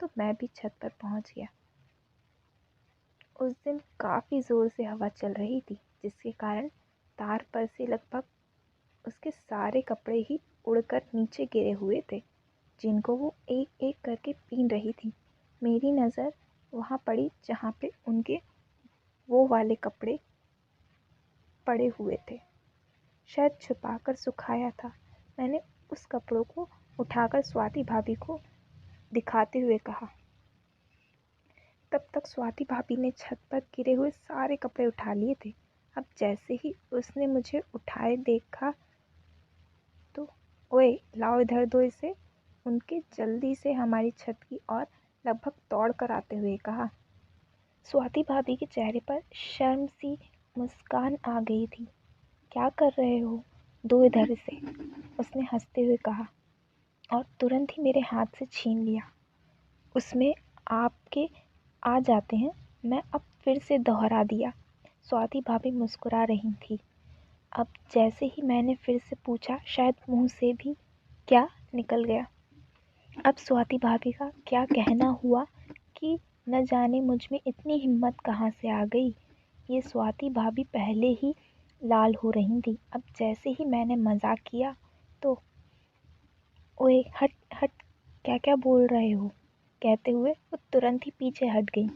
तो मैं भी छत पर पहुंच गया। उस दिन काफ़ी ज़ोर से हवा चल रही थी, जिसके कारण तार पर से लगभग उसके सारे कपड़े ही उड़कर नीचे गिरे हुए थे, जिनको वो एक एक करके बीन रही थी। मेरी नज़र वहाँ पड़ी जहाँ पे उनके वो वाले कपड़े पड़े हुए थे, शायद छुपाकर सुखाया था। मैंने उस कपड़ों को उठाकर स्वाति भाभी को दिखाते हुए कहा। तब तक स्वाति भाभी ने छत पर गिरे हुए सारे कपड़े उठा लिए थे। अब जैसे ही उसने मुझे उठाए देखा तो, ओए लाओ इधर दो इसे, उनके जल्दी से हमारी छत की ओर लगभग दौड़ कर आते हुए कहा। स्वाति भाभी के चेहरे पर शर्म सी मुस्कान आ गई थी। क्या कर रहे हो, दो इधर से, उसने हंसते हुए कहा और तुरंत ही मेरे हाथ से छीन लिया। उसमें आपके आ जाते हैं, मैं अब फिर से दोहरा दिया। स्वाति भाभी मुस्कुरा रही थी। अब जैसे ही मैंने फिर से पूछा, शायद मुंह से भी क्या निकल गया। अब स्वाति भाभी का क्या कहना हुआ कि न जाने मुझ में इतनी हिम्मत कहाँ से आ गई। ये स्वाति भाभी पहले ही लाल हो रही थी। अब जैसे ही मैंने मजाक किया तो, ओए हट हट, क्या क्या बोल रहे हो, कहते हुए वो तुरंत ही पीछे हट गई।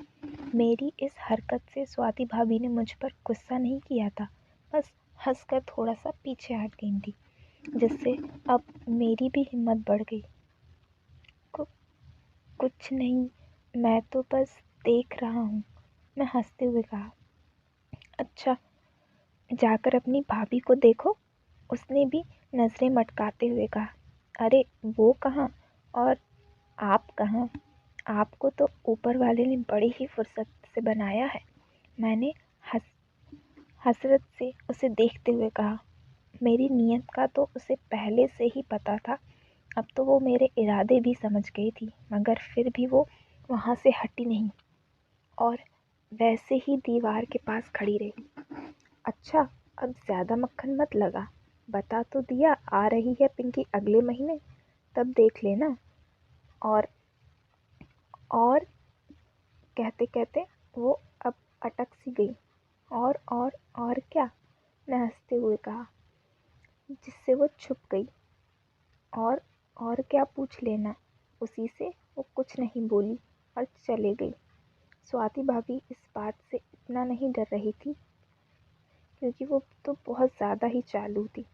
मेरी इस हरकत से स्वाति भाभी ने मुझ पर गुस्सा नहीं किया था, बस हंसकर थोड़ा सा पीछे हट गई थी, जिससे अब मेरी भी हिम्मत बढ़ गई। कुछ नहीं, मैं तो बस देख रहा हूँ, मैं हंसते हुए कहा। अच्छा, जाकर अपनी भाभी को देखो, उसने भी नजरें मटकाते हुए कहा। अरे वो कहाँ, और आप कहाँ? आपको तो ऊपर वाले ने बड़ी ही फुर्सत से बनाया है, मैंने हसरत से उसे देखते हुए कहा। मेरी नीयत का तो उसे पहले से ही पता था। अब तो वो मेरे इरादे भी समझ गई थी, मगर फिर भी वो वहाँ से हटी नहीं और वैसे ही दीवार के पास खड़ी रही। अच्छा, अब ज़्यादा मक्खन मत लगा, बता तो दिया आ रही है पिंकी अगले महीने, तब देख लेना। और कहते कहते वो अब अटक सी गई। और क्या, मैं हंसते हुए कहा, जिससे वो छुप गई। और क्या पूछ लेना, उसी से वो कुछ नहीं बोली और चले गई। स्वाति भाभी इस बात से इतना नहीं डर रही थी, क्योंकि वो तो बहुत ज़्यादा ही चालू थी।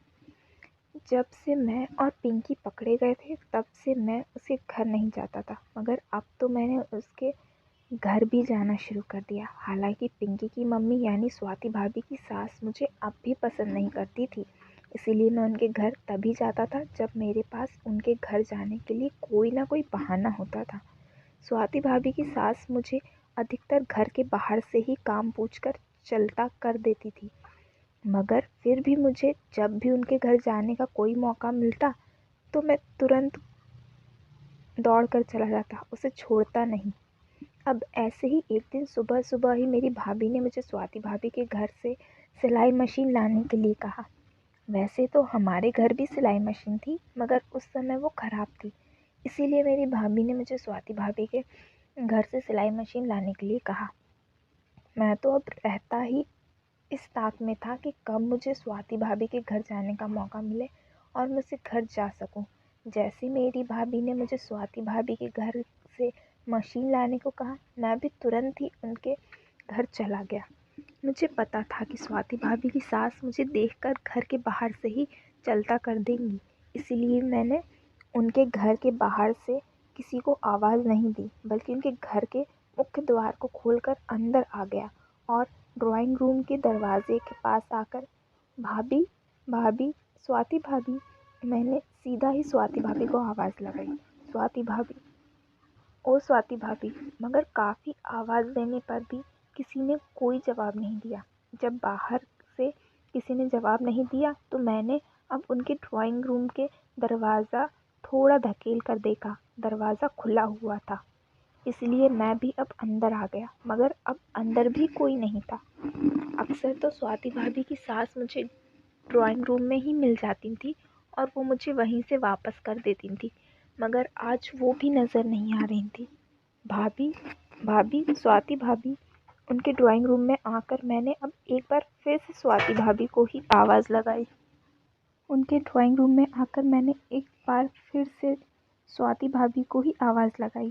जब से मैं और पिंकी पकड़े गए थे, तब से मैं उसके घर नहीं जाता था, मगर अब तो मैंने उसके घर भी जाना शुरू कर दिया। हालांकि पिंकी की मम्मी यानी स्वाति भाभी की सास मुझे अब भी पसंद नहीं करती थी, इसीलिए मैं उनके घर तभी जाता था जब मेरे पास उनके घर जाने के लिए कोई ना कोई बहाना होता था। स्वाति भाभी की सास मुझे अधिकतर घर के बाहर से ही काम पूछकर चलता कर देती थी, मगर फिर भी मुझे जब भी उनके घर जाने का कोई मौका मिलता तो मैं तुरंत दौड़ कर चला जाता, उसे छोड़ता नहीं। अब ऐसे ही एक दिन सुबह सुबह ही मेरी भाभी ने मुझे स्वाति भाभी के घर से सिलाई मशीन लाने के लिए कहा। वैसे तो हमारे घर भी सिलाई मशीन थी, मगर उस समय वो ख़राब थी, इसीलिए मेरी भाभी ने मुझे स्वाति भाभी के घर से सिलाई मशीन लाने के लिए कहा। मैं तो अब रहता ही इस ताक में था कि कब मुझे स्वाति भाभी के घर जाने का मौका मिले और मैं उसे घर जा सकूं। जैसे मेरी भाभी ने मुझे स्वाति भाभी के घर से मशीन लाने को कहा, मैं भी तुरंत ही उनके घर चला गया। मुझे पता था कि स्वाति भाभी की सास मुझे देखकर घर के बाहर से ही चलता कर देंगी, इसीलिए मैंने उनके घर के बाहर से किसी को आवाज़ नहीं दी, बल्कि उनके घर के मुख्य द्वार को खोलकर अंदर आ गया और ड्राइंग रूम के दरवाजे के पास आकर, भाभी भाभी, स्वाति भाभी, मैंने सीधा ही स्वाति भाभी को आवाज़ लगाई। स्वाति भाभी, ओ स्वाति भाभी, मगर काफ़ी आवाज़ देने पर भी किसी ने कोई जवाब नहीं दिया। जब बाहर से किसी ने जवाब नहीं दिया तो मैंने अब उनके ड्राइंग रूम के दरवाज़ा थोड़ा धकेल कर देखा। दरवाज़ा खुला हुआ था, इसलिए मैं भी अब अंदर आ गया, मगर अब अंदर भी कोई नहीं था। अक्सर तो स्वाति भाभी की सास मुझे ड्राइंग रूम में ही मिल जाती थी और वो मुझे वहीं से वापस कर देती थी, मगर आज वो भी नज़र नहीं आ रही थी। भाभी भाभी स्वाति भाभी। उनके ड्राइंग रूम में आकर मैंने अब एक बार फिर से स्वाति भाभी को ही आवाज़ लगाई। उनके ड्राइंग रूम में आकर मैंने एक बार फिर से स्वाति भाभी को ही आवाज़ लगाई।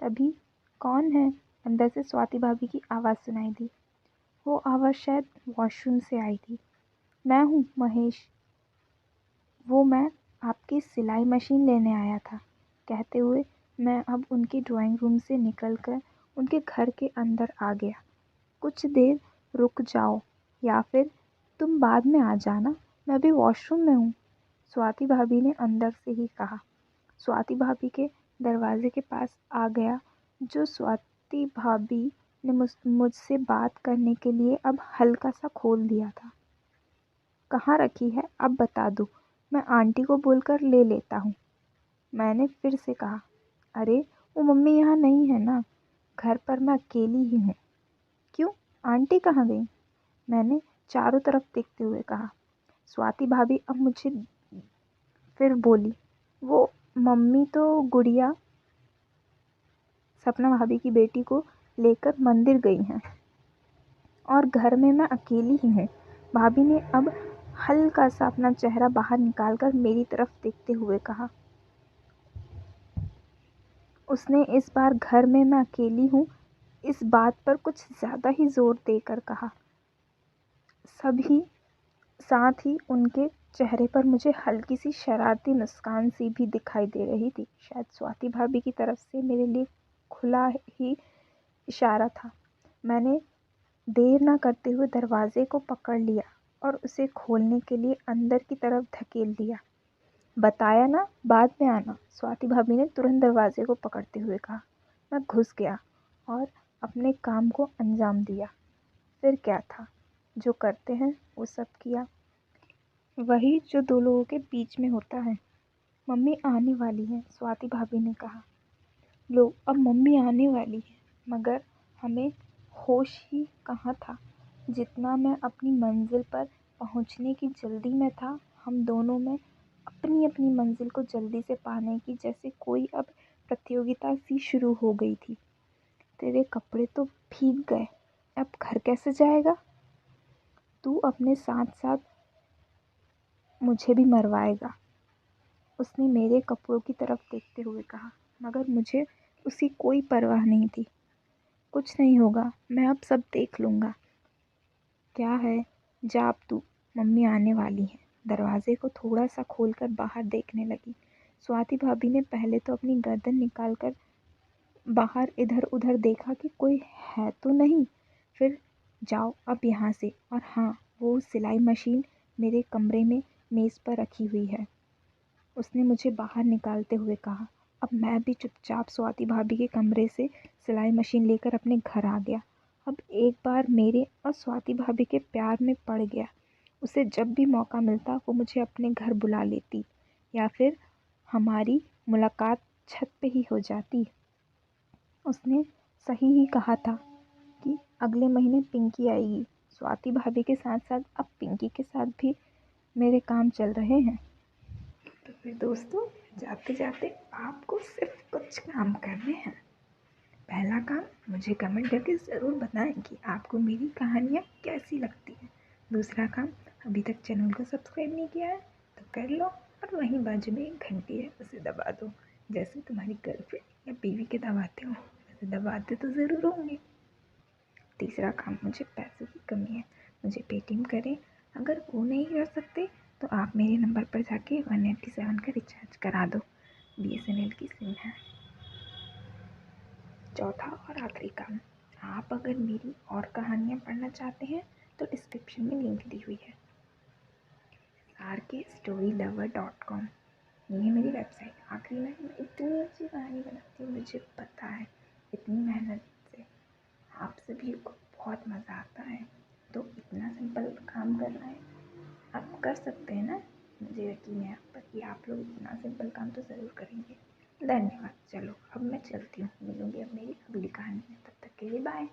तभी कौन है, अंदर से स्वाति भाभी की आवाज़ सुनाई दी। वो आवाज़ शायद वॉशरूम से आई थी। मैं हूँ महेश, वो मैं आपकी सिलाई मशीन लेने आया था, कहते हुए मैं अब उनके ड्राइंग रूम से निकलकर उनके घर के अंदर आ गया। कुछ देर रुक जाओ या फिर तुम बाद में आ जाना, मैं भी वॉशरूम में हूँ, स्वाति भाभी ने अंदर से ही कहा। स्वाति भाभी के दरवाजे के पास आ गया, जो स्वाति भाभी ने मुझसे बात करने के लिए अब हल्का सा खोल दिया था। कहाँ रखी है अब बता दो, मैं आंटी को बोलकर ले लेता हूँ, मैंने फिर से कहा। अरे वो मम्मी यहाँ नहीं है ना, घर पर मैं अकेली ही हूँ। क्यों, आंटी कहाँ गई, मैंने चारों तरफ देखते हुए कहा। स्वाति भाभी अब मुझे फिर बोली, वो मम्मी तो गुड़िया सपना भाभी की बेटी को लेकर मंदिर गई हैं और घर में मैं अकेली ही हूँ। भाभी ने अब हल्का सा अपना चेहरा बाहर निकालकर मेरी तरफ देखते हुए कहा। उसने इस बार घर में मैं अकेली हूँ इस बात पर कुछ ज़्यादा ही जोर देकर कहा। सभी साथ ही उनके चेहरे पर मुझे हल्की सी शरारती मुस्कान सी भी दिखाई दे रही थी। शायद स्वाति भाभी की तरफ से मेरे लिए खुला ही इशारा था। मैंने देर न करते हुए दरवाजे को पकड़ लिया और उसे खोलने के लिए अंदर की तरफ धकेल दिया। बताया ना बाद में आना, स्वाति भाभी ने तुरंत दरवाजे को पकड़ते हुए कहा। मैं घुस गया और अपने काम को अंजाम दिया। फिर क्या था, जो करते हैं वो सब किया, वही जो दो लोगों के बीच में होता है। मम्मी आने वाली है, स्वाति भाभी ने कहा। लो अब मम्मी आने वाली है, मगर हमें होश ही कहाँ था। जितना मैं अपनी मंजिल पर पहुँचने की जल्दी में था, हम दोनों में अपनी अपनी मंजिल को जल्दी से पाने की जैसे कोई अब प्रतियोगिता सी शुरू हो गई थी। तेरे कपड़े तो भीग गए, अब घर कैसे जाएगा, तू अपने साथ साथ मुझे भी मरवाएगा, उसने मेरे कपड़ों की तरफ देखते हुए कहा। मगर मुझे उसकी कोई परवाह नहीं थी। कुछ नहीं होगा, मैं अब सब देख लूँगा। क्या है, जा अब तू, मम्मी आने वाली है। दरवाजे को थोड़ा सा खोलकर बाहर देखने लगी। स्वाति भाभी ने पहले तो अपनी गर्दन निकालकर बाहर इधर उधर देखा कि कोई है तो नहीं। फिर जाओ अब यहाँ से, और हाँ, वो सिलाई मशीन मेरे कमरे में मेज़ पर रखी हुई है, उसने मुझे बाहर निकालते हुए कहा। अब मैं भी चुपचाप स्वाति भाभी के कमरे से सिलाई मशीन लेकर अपने घर आ गया। अब एक बार मेरे और स्वाति भाभी के प्यार में पड़ गया। उसे जब भी मौका मिलता वो मुझे अपने घर बुला लेती या फिर हमारी मुलाकात छत पे ही हो जाती। उसने सही ही कहा था कि अगले महीने पिंकी आएगी। स्वाति भाभी के साथ साथ अब पिंकी के साथ भी मेरे काम चल रहे हैं। तो फिर दोस्तों, जाते जाते आपको सिर्फ कुछ काम करने हैं। पहला काम, मुझे कमेंट करके ज़रूर बताएं कि आपको मेरी कहानियाँ कैसी लगती हैं। दूसरा काम, अभी तक चैनल को सब्सक्राइब नहीं किया है तो कर लो, और वहीं बाजू में एक घंटी है उसे दबा दो, जैसे तुम्हारी गर्लफ्रेंड या बीवी के दबाते हो वैसे दबाते तो ज़रूर होंगे। तीसरा काम, मुझे पैसों की कमी है, मुझे पेटीएम करें। अगर वो नहीं कर सकते तो आप मेरे नंबर पर जाके 187 का रिचार्ज करा दो, BSNL की सिम है। चौथा और आखिरी काम, आप अगर मेरी और कहानियाँ पढ़ना चाहते हैं तो डिस्क्रिप्शन में लिंक दी हुई है, rkstorylover.com, ये है मेरी वेबसाइट। आखिरी में मैं इतनी अच्छी कहानी बनाती हूँ, मुझे पता है, इतनी मेहनत से आप सभी को बहुत मज़ा आता है। तो इतना सिंपल काम करना है, आप कर सकते हैं ना। मुझे यकीन है आप पर कि आप लोग इतना सिंपल काम तो ज़रूर करेंगे। धन्यवाद। चलो अब मैं चलती हूँ, मिलूँगी अब मेरी अगली कहानी में, तब तक के लिए बाय।